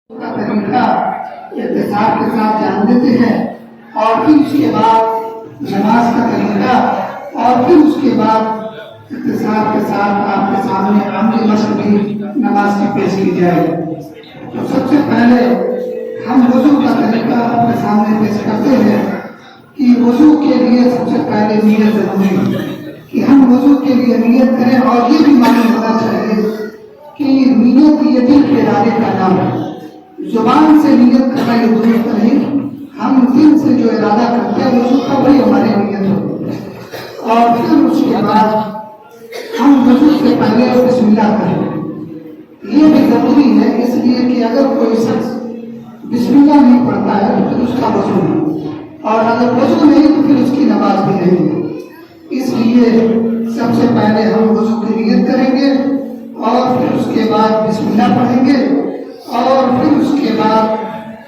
کا طریقہ اختصار کے ساتھ جان لیتے ہیں اور پھر اس کے بعد نماز کا طریقہ اور پھر اس کے بعد اختصار کے ساتھ آپ کے سامنے عملی مشق بھی نماز کی پیش کی جائے. تو سب سے پہلے ہم وضو کا طریقہ اپنے سامنے پیش کرتے ہیں کہ وضو کے لیے سب سے پہلے نیت ضروری ہے کہ ہم وضو کے لیے نیت کریں. اور یہ بھی معلوم ہونا چاہیے کہ نیت یہ دل کے ارادے کا نام ہے. زبان سے نیت کرنا یہ درست نہیں. ہم دل سے جو ارادہ کرتے ہیں وضو کا وہی ہماری نیت ہوتی ہے. اور پھر اس کے بعد ہم وضو سے پہلے بسم اللہ کریں. یہ بھی ضروری ہے اس لیے کہ اگر کوئی شخص بسم اللہ نہیں پڑھتا ہے تو پھر اس کا وضو نہیں, اور اگر وضو نہیں تو پھر اس کی نماز بھی نہیں ہے. اس لیے سب سے پہلے ہم وضو کی نیت کریں گے اور پھر اس کے بعد بسم اللہ پڑھیں گے اور پھر اس کے بعد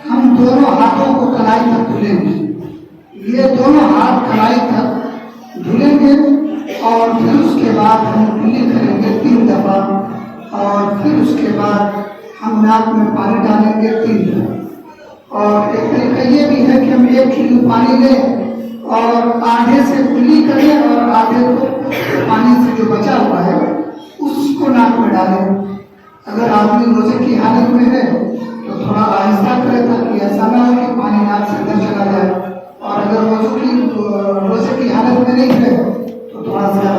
ہم دونوں ہاتھوں کو کلائی تک دھلیں گے. یہ دونوں ہاتھ کلائی تک دھلیں گے اور پھر اس کے بعد ہم کلی کریں گے 3 دفعہ اور پھر اس کے بعد ہم ناک میں پانی ڈالیں گے 3 دفعہ. اور ایک طریقہ یہ بھی ہے کہ ہم 1 کلو پانی لیں اور آدھے سے کلی کریں اور آدھے کو پانی سے جو بچا ہوا ہے اس کو ناک میں ڈالیں. اگر آدمی روزے کی حالت میں ہے تو تھوڑا آہستہ کرے تاکہ ایسا نہ ہو کہ پانی ناک سے اندر چلا جائے, اور اگر روزے کی حالت میں نہیں ہے تو تھوڑا سا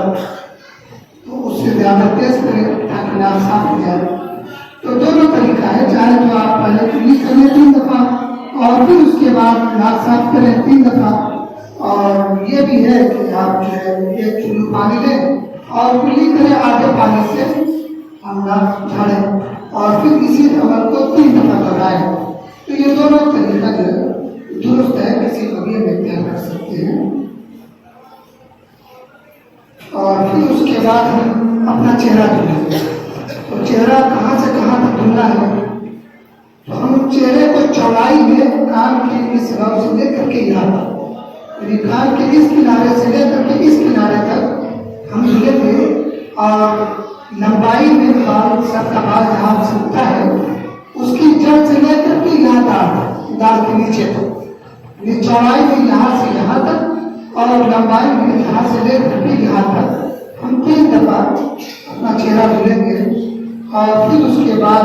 تو اس سے زیادہ تیز کرے تاکہ ناک صاف ہو جائے. تو دونوں طریقہ ہے, چاہے تو آپ پہلے کلی کریں 3 دفعہ اور پھر اس کے بعد ناک صاف کریں 3 دفعہ. اور یہ بھی ہے کہ آپ جو ہے 1 کلو پانی لیں اور کلی کریں آدھے پانی سے ہم ناک جھاڑیں اور پھر اسی عمل کو 3 دفعہ دہرائیں. تو یہ دونوں طریقہ جو ہے درست ہے, کسی کو بھی ہم اختیار کر سکتے ہیں. اور پھر اس کے بعد ہم اپنا چہرہ دھلیں گے. تو چہرہ کہاں سے کہاں تک دھلنا ہے, تو ہم چہرے کو چوڑائی میں کان کے اس رب سے لے کر کے یہاں تک, یعنی کان کے اس کنارے سے لے کر کے اس کنارے تک ہم دھلیں گے. اور لمبائی میں بال, سر کا بال جہاں سے اٹھتا ہے اس کی جڑ سے لے کر کے یہاں داڑھ کے نیچے تک, یعنی چوڑائی میں یہاں سے یہاں تک اور لمبائی میں یہاں سے لے کر کے یہاں تک ہم 3 دفعہ اپنا چہرہ دھلیں گے. اور پھر اس کے بعد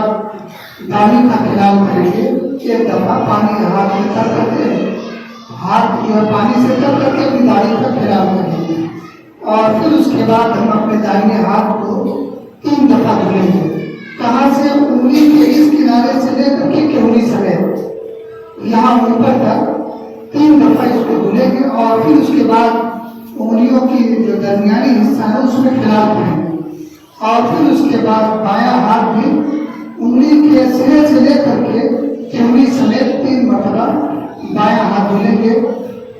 داڑھی کا خیال کریں گے 1 دفعہ پانی ہاتھ میں تر کر کے, ہاتھ جو ہے پانی سے تر کر کے اپنی داڑھی کا خیال کریں گے. اور پھر اس کے بعد ہم اپنے دائیں ہاتھ کو 3 دفعہ دھلیں گے. کہاں سے, انگلی کے اس کنارے سے لے کر کے انگلی سمیت یہاں اوپر تک 3 دفعہ اس کو دھلیں گے. اور پھر اس کے بعد انگلیوں کی جو درمیانی حصہ ہے اس میں خیال کریں گے. اور پھر اس کے بعد بایاں ہاتھ بھی انگلی کے سرے سے لے کر کے انگلی سمیت 3 مرتبہ بایاں ہاتھ دھلیں گے.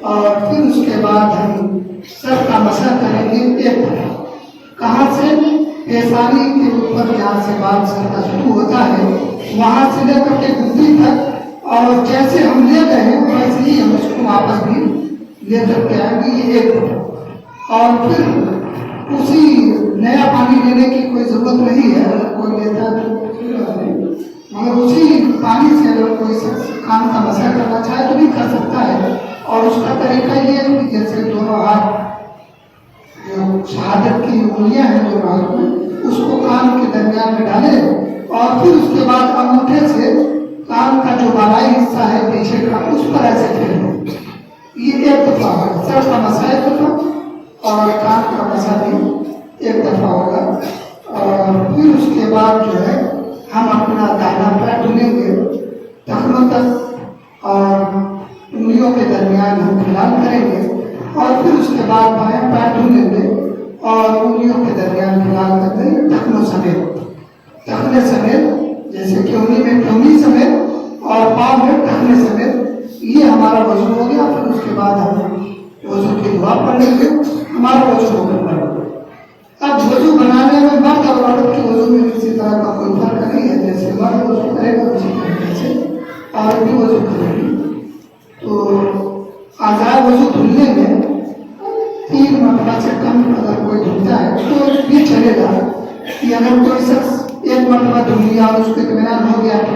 اور پھر اس کے بعد ہم سر کا مسح کریں گے 1 دفعہ. کہاں سے, پیشانی کے اوپر جہاں سے بال سر کا شروع ہوتا ہے وہاں سے لے کر کے گھٹنے تک, اور جیسے ہم لے گئے ہیں ویسے ہی ہم اس کو واپس بھی لے کر کے آئیں گے, یہ 1 دفعہ. اور پھر اسی نیا پانی لینے کی کوئی ضرورت نہیں ہے, اگر کوئی لیتا ہے تو مگر اسی پانی سے اگر کوئی کان کا مسح کرنا چاہے تو بھی کر سکتا ہے. اور اس کا طریقہ یہ ہے کہ جیسے دونوں ہاتھ جو شہادت کی انگلیاں ہیں دونوں ہاتھ میں اس کو کان کے درمیان میں ڈالے اور پھر اس کے بعد انگوٹھے سے کان کا جو بالائی حصہ ہے پیچھے کا اس پر ایسے پھیریں. یہ 1 دفعہ ہوگا, سر کا مسح 1 دفعہ اور کان کا مسح بھی 1 دفعہ ہوگا. اور پھر اس کے بعد جو ہے ہم اپنا دائنا پیر دھلیں گے ٹخنوں تک اور انگلیوں کے درمیان ہم خیال کریں گے. اور پھر اس کے بعد بائیں پیر دھلیں گے اور انگلیوں کے درمیان خیال کرتے ہیں ٹخنوں سمیت, ٹخنے سمیت, جیسے کہ انگلی میں ٹھونی سمیت اور پاؤں میں ٹخنے سمیت. یہ ہمارا وضو ہو گیا. پھر اس کے بعد ہم وضو کی دعا پڑھ لیں گے, ہمارا وضو ہو گیا. اب وضو بنانے میں مرد اور عورت کے وضو میں کسی طرح کا کوئی فرق نہیں ہے. جیسے مرد وضو کرے گا اسی طریقے سے عورت بھی وضو کرے گی. تو اعضاء وضو دھلنے میں 3 مرتبہ سے کم اگر کوئی دھلتا ہے تو یہ چلے گا. کہ اگر کوئی شخص 1 مرتبہ دھل لیا اور اس کو اطمینان ہو گیا کہ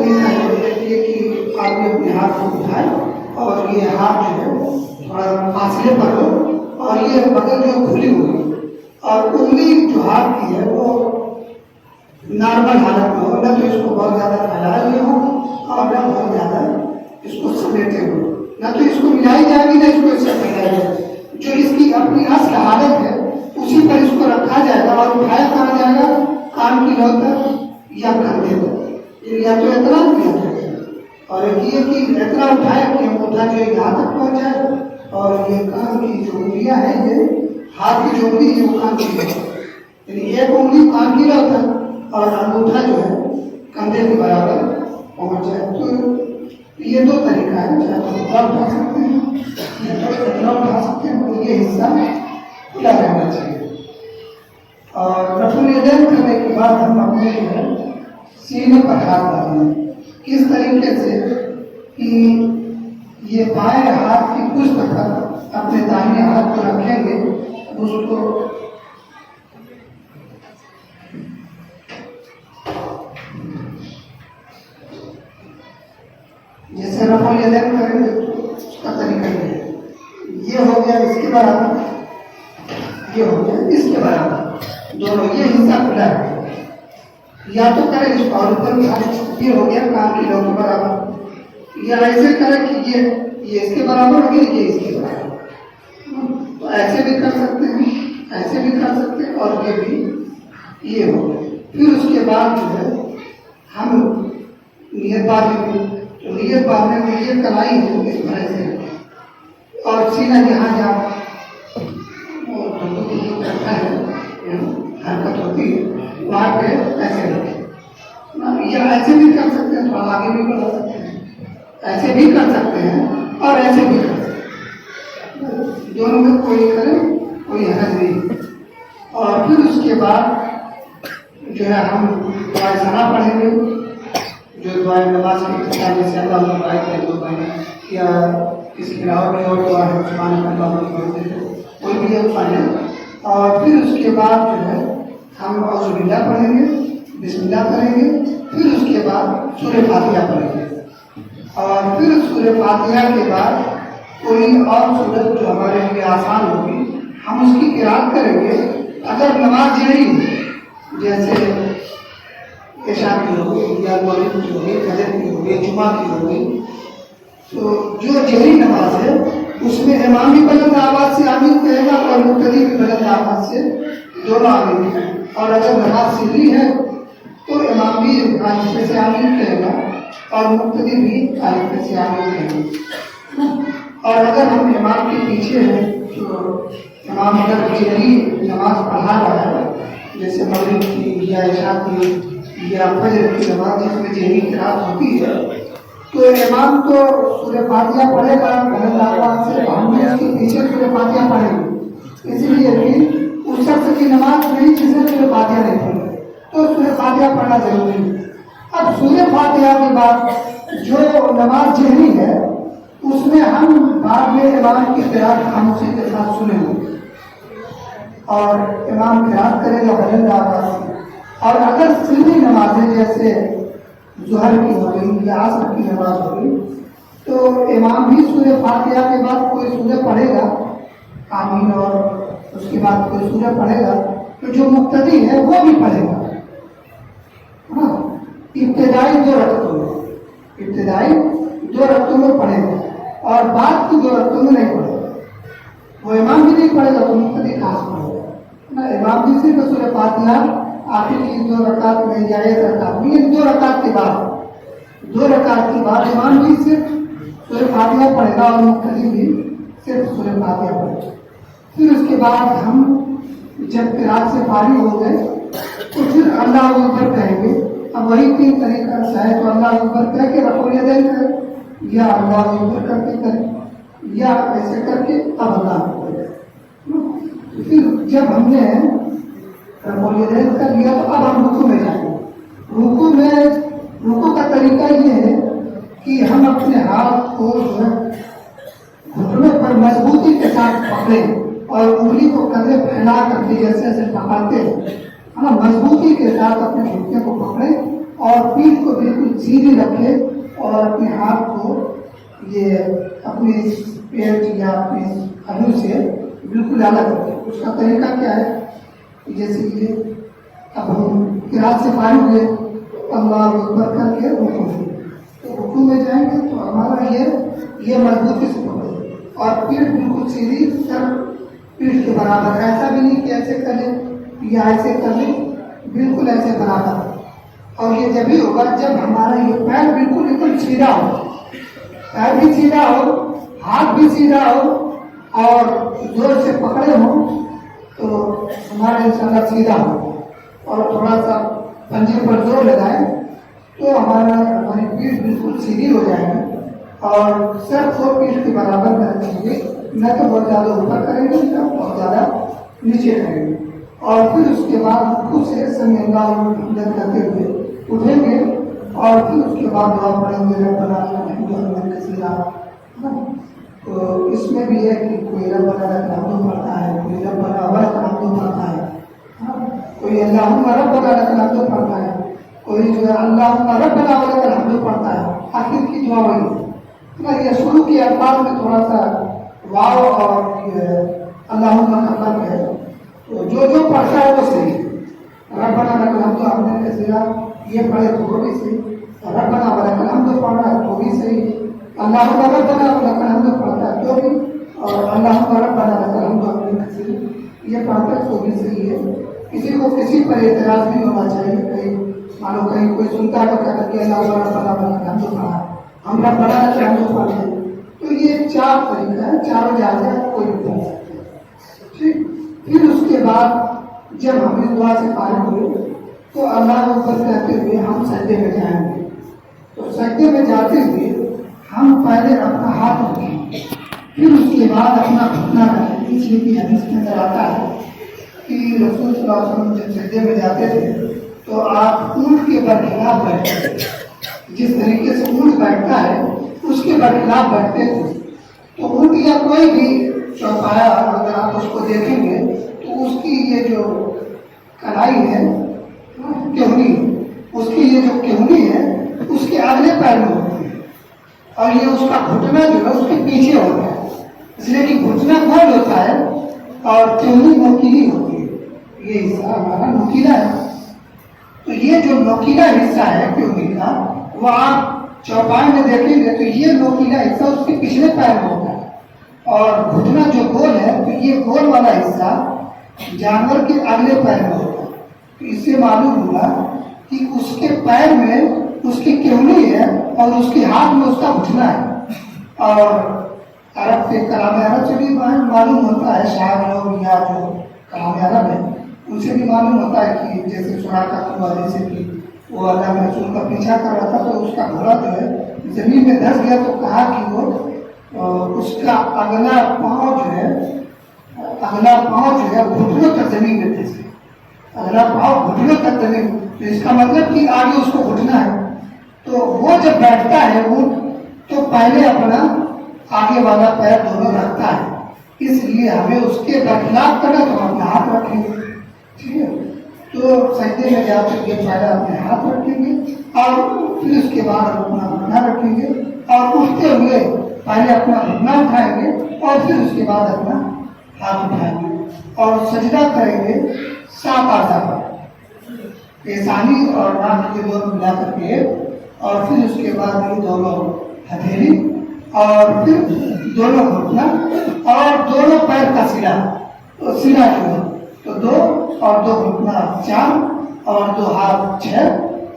طریقہ ہے کہ آپ نے اپنے ہاتھ کو اٹھائے اور یہ ہاتھ جو ہے تھوڑا فاصلے پر ہو اور یہ بغل جو کھلی ہوئی اور انگلی جو ہاتھ کی ہے وہ نارمل حالت میں ہو، نہ تو اس کو بہت زیادہ پھیلائے ہوئے ہو اور نہ بہت زیادہ اس کو سمیٹے ہو، نہ تو اس کو ملائی جائے گی نہ اس کو اس سے پھیلائی جائے گی۔ جو اس کی اپنی اصل حالت ہے اسی پر اس کو رکھا جائے گا اور اٹھایا کہاں جائے گا، کان کی لو تک یا کندھے پر، یا تو اتنا کیا جائے گا۔ اور یہ کہ اتنا اٹھایا کہ انگوٹھا جو یہاں تک پہنچ جائے اور یہ کان کی جو انگلیاں ہیں، یہ ہاتھ کی جو انگلی ہے وہ کان کی لو، یعنی ایک انگلی کان کی لو تک اور انگوٹھا جو ہے کندھے کے برابر پہنچ جائے۔ تو یہ دو طریقہ ہے، چاہے تو اوپر اٹھا سکتے ہیں یا تو اتنا اٹھا سکتے ہیں، تو یہ حصہ کھلا رہنا چاہیے۔ اور رفع الیدین کرنے کے بعد ہم اپنے جو ہے سینے پر ہاتھ ڈالیں، کس طریقے سے کہ یہ بائیں ہاتھ کی پشت پر اپنے دائیں ہاتھ کو رکھیں گے، اس کو جیسے رفع الیدین کریں گے اس کا طریقہ یہ ہو گیا اس کے برابر، یہ ہو گیا اس کے برابر، دونوں یہ حصہ کھلا ہے، یا تو کریں اس کو اور اوپر یہ ہو گیا کان کی لو کے برابر، یا ایسے کریں کہ یہ اس کے برابر ہو گیا، یہ اس کے برابر، تو ایسے بھی کر سکتے ہیں، ایسے بھی کر سکتے ہیں، اور یہ بھی یہ ہو گیا۔ پھر اس کے بعد جو ہے ہم نیت باندھیں گے، تو نیت باندھنے میں یہ کلائی ہے اس طرح سے، اور سینہ جہاں جہاں کرتا ہے حرکت ہوتی ہے وہاں پہ ایسے رکھیں، یا ایسے بھی کر سکتے ہیں، تھوڑا آگے بھی بڑھا سکتے ہیں، ایسے بھی کر سکتے ہیں اور ایسے بھی کر سکتے ہیں، دونوں میں کوئی کرے کوئی حرج نہیں۔ اور پھر اس کے بعد جو ہے ہم دعائے ثنا پڑھیں گے، جو دعائے نماز کی افتتاح جیسے اللہ علیہ دو پڑھیں، یا کسی کے علاوہ میں اور دعا ہے سبحان اللہ کوئی بھی ہے پڑھیں۔ اور پھر اس کے بعد جو ہے ہم اعوذ باللہ پڑھیں گے، بسم اللہ کریں گے، پھر اس کے بعد سورہ فاتحہ پڑھیں گے، اور پھر سورہ فاتحہ کے بعد کوئی اور سورت جو ہمارے لیے آسان ہوگی ہم اس کی قرأت کریں گے۔ اگر نماز جہری جیسے عشاء کی ہوگی یا مغرب کی ہوگی، فجر کی ہوگی، جمعہ کی ہوگی، تو جو جہری نماز ہے اس میں امام بھی بلند آواز سے آمین کہے گا اور مقتدی بھی بلند آواز سے دونوں آمین کہیں گے، اور اگر نماز سری ہے تو امام بھی آہستہ سے آمین کہے گا اور مقتدی بھی آہستہ سے آمین کہیں گے۔ اور اگر ہم امام کے پیچھے ہیں تو امام اگر جہری نماز پڑھا رہا ہے جیسے مغرب کی یا عشاء کی یا فجر کی نماز جس میں جہری قرأت ہوتی ہے، تو امام تو سورہ فاتحہ پڑھے گا بلند آواز سے، ہم بھی اس کے پیچھے سورہ فاتحہ پڑھیں گے، اس لیے بھی اس شخص کی نماز نہیں جس نے سورہ فاتحہ نہیں پڑھی تو سورہ فاتحہ پڑھنا ضروری ہے۔ اب سورہ فاتحہ کے بعد جو نماز جہری ہے اس میں ہم بعد میں امام کی قرأت خاموشی کے ساتھ سنیں گے، اور امام قرأت کرے گا بلند آواز سے۔ اور اگر سری نمازیں جیسے ظہر کی ہو گئی یا عصر کی نماز ہو گئی تو امام بھی سورہ فاتحہ کے بعد کوئی سورہ پڑھے گا آمین، اور اس کے بعد کوئی سورہ پڑھے گا، تو جو مقتدی ہے وہ بھی پڑھے گا، ابتدائی دو رکعتوں میں پڑھے گا، اور بعد کی 2 رکعتوں میں نہیں پڑھے گا۔ وہ امام بھی نہیں پڑھے گا تو مقتدی کہاں سے پڑھے گا؟ امام بھی صرف سورہ فاتحہ آخر کی 2 رکعت میں یا 1 رکعت میں، 2 رکعت کے بعد امام بھی صرف سورہ فاتحہ پڑھے گا اور مقتدی بھی صرف سورہ فاتحہ پڑھے گا۔ پھر اس کے بعد ہم جب قرأت سے فارغ ہو گئے تو پھر اللہ اکبر کہیں گے۔ اب وہی 3 طریقہ چاہے تو اللہ اکبر کہہ کے رفع الیدین کریں، یا اللہ اکبر کر کے کریں، یا ایسے کر کے اب اللہ اکبر کریں۔ پھر جب ہم نے رفع الیدین کر لیا تو اب ہم رکوع میں جائیں گے۔ رکوع کا طریقہ یہ ہے کہ ہم اپنے ہاتھ کو جو ہے گھٹنوں پر مضبوطی کے ساتھ پکڑیں اور انگلی کو کندھے پھیلا کر کے جیسے ایسے پکڑتے ہیں، مضبوطی کے ساتھ اپنے گھٹنے کو پکڑیں اور پیٹھ کو بالکل سیدھی رکھے اور اپنے ہاتھ کو یہ اپنے پیٹ یا اپنے ہڈو سے بالکل الگ رکھے. اس کا طریقہ کیا ہے؟ جیسے یہ اب ہم قرات سے فارغ ہوئے اللہ اکبر کر کے رکوع میں، تو رکوع میں جائیں گے تو ہمارا یہ مضبوطی سے پکڑے اور پیٹھ بالکل سیدھی، سر پیٹھ کے برابر، ایسا بھی نہیں کہ ایسے کریں یا ایسے کریں، بالکل ایسے برابر. اور یہ جب ہی ہوگا جب ہمارا یہ پیر بالکل ایک دم سیدھا ہو، پیر بھی سیدھا ہو، ہاتھ بھی سیدھا ہو اور زور سے پکڑے ہوں تو ہمارا انشاءاللہ سیدھا ہو. اور تھوڑا سا پنجے پر زور لگائیں تو ہماری پیٹھ بالکل سیدھی ہو جائے گی اور سر کو پیٹھ کے برابر میں رکھیں گے، نہ تو بہت زیادہ اوپر کریں گے نہ بہت زیادہ نیچے کریں گے. اور پھر اس کے بعد خود سے سمی اللہ حمد کرتے ہوئے اٹھیں گے اور پھر اس کے بعد دعا پڑھیں گے ربنا الحمد للہ کثیرا. تو اس میں بھی ہے کہ کوئی ربنا لک الحمد پڑھتا ہے، کوئی ربنا ولک الحمد پڑھتا ہے، کوئی اللہم ربنا لک الحمد پڑھتا ہے، کوئی جو ہے اللہم ربنا ولک الحمد پڑھتا ہے. آخر کی دعا وہی ہے. یہ شروع کے الفاظ میں تھوڑا سا واو اور اللہم کا فرق ہے، تو جو پڑھتا ہے وہ صحیح. ربنا لک الحمد حمدا کثیرا یہ پڑھے تو وہ بھی صحیح، ربنا ولک الحمد پڑھ رہا ہے تو بھی صحیح، اللہم ربنا ولک الحمد پڑھتا ہے تو بھی، اور اللہم ربنا لک الحمد حمدا کثیرا یہ پڑھتا ہے تو بھی صحیح ہے. کسی کو کسی پر اعتراض نہیں ہونا چاہیے. کہیں مانو کہیں کوئی سنتا ہے تو کہتا ہے کہ اللہ ربنا ولک الحمد پڑھا ہے، ہم ربنا لک الحمد پڑھتے ہیں. تو یہ چار طریقہ ہے، چاروں جائز ہے، کوئی بھی پڑھ سکتے ہیں. ٹھیک. پھر اس کے بعد جب ہم اس دعا سے فارغ ہوئے تو اللہ اکبر کہتے ہوئے ہم سجدے میں جائیں گے. تو سجدے میں جاتے ہوئے ہم پہلے اپنا ہاتھ رکھیں، پھر اس کے بعد اپنا گھٹنا رکھیں. اس لیے کہ حدیث کے اندر آتا ہے کہ رسول صلی اللہ علیہ وسلم جب سجدے میں جاتے تھے تو آپ اونٹ کے برخلاف بیٹھتے تھے. جس طریقے سے اونٹ بیٹھتا ہے اس کے برخلاف بیٹھتے تھے. تو اونٹ یا کوئی بھی چوپایا اگر آپ اس کو دیکھیں گے تو اس کی یہ جو کلائی ہے کہنی، اس کی یہ جو کہنی ہے اس کے اگلے پیر میں ہوتی ہے اور یہ اس کا گھٹنا جو ہے اس کے پیچھے ہوتا ہے. اس لیے کہ گھٹنا گول ہوتا ہے اور کہنی نوکیلی ہوتی ہے. یہ حصہ ہمارا نوکیلا ہے. تو یہ جو نوکیلا حصہ ہے کہنی کا وہ آپ چوپائے میں دیکھیں گے تو یہ نوکیلا حصہ اس کے پچھلے پیر میں ہوتا ہے اور گھٹنا جو گول ہے تو یہ گول والا حصہ جانور کے اگلے پیر میں ہوتا ہے. تو اس سے معلوم ہوا کہ اس کے پیر میں اس کی کہنی ہے اور اس کے ہاتھ میں اس کا گھٹنا ہے. اور عرب کے کلام عرب سے بھی معلوم ہوتا ہے، شاعر لوگ یا جو کلام عرب ہے ان سے بھی معلوم ہوتا ہے کہ جیسے سراقہ والے سے بھی وہ اللہ کے رسول کا پیچھا کر رہا تھا تو اس کا گھوڑا جو ہے زمین میں دھس گیا تو کہا کہ وہ اس کا اگلا پاؤں جو ہے گھٹنوں تک زمین میں دھس گیا. اگلا پاؤں گھٹنوں تک زمین، تو اس کا مطلب کہ آگے اس کو گھٹنا ہے. تو وہ جب بیٹھتا ہے اونٹ تو پہلے اپنا آگے والا پیر دونوں رکھتا ہے. اس لیے ہمیں اس کے برخلاف کرنا تو ہم اپنا ہاتھ رکھیں گے. ٹھیک ہے. تو سجدے میں جاتے ہوئے پہلے اپنے ہاتھ رکھیں گے اور پھر اس کے بعد اپنا گھٹنا رکھیں گے اور اٹھتے ہوئے پہلے اپنا گھٹنا اٹھائیں گے اور پھر اس کے بعد اپنا ہاتھ اٹھائیں گے اور سجدہ کریں گے 7 اعضاء پر، پیشانی اور ناک کے دونوں ملا کر کے، اور پھر اس کے بعد یہ دونوں ہتھیلی اور پھر دونوں گھٹنا اور دونوں پیر کا سلا جو ہے تو 2 اور 2 گھٹنا 4 اور 2 ہاتھ 6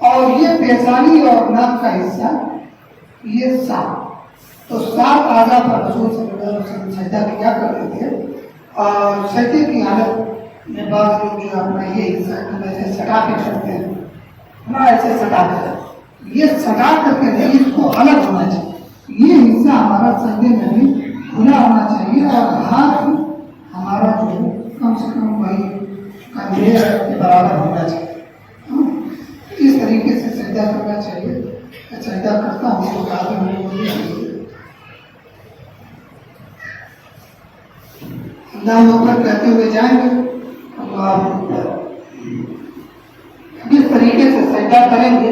اور یہ پیشانی اور ناک کا حصہ یہ 7. تو 7 اعضاء پر رسول صلی اللہ علیہ وسلم سجدہ کیا کرتے تھے. اور سجدے کی حالت میں بعض لوگ جو اپنا یہ حصہ ایسے سٹا کے کرتے ہیں، ہمارا ایسے سٹا کر، یہ سٹا کر کے نہیں، اس کو الگ ہونا چاہیے. یہ حصہ ہمارا سجدے میں بھی کھلا ہونا چاہیے اور ہاتھ ہمارا جو ہے کم سے کم وہی کندھے کے برابر ہونا چاہیے. اس طریقے سے سجدہ کرنا چاہیے. سجدہ کرتا ہوں تو کافی ہمیں بولنا چاہیے اللہ اکبر کہتے ہوئے جائیں گے. اللہ اکبر. جس طریقے سے سجدہ کریں گے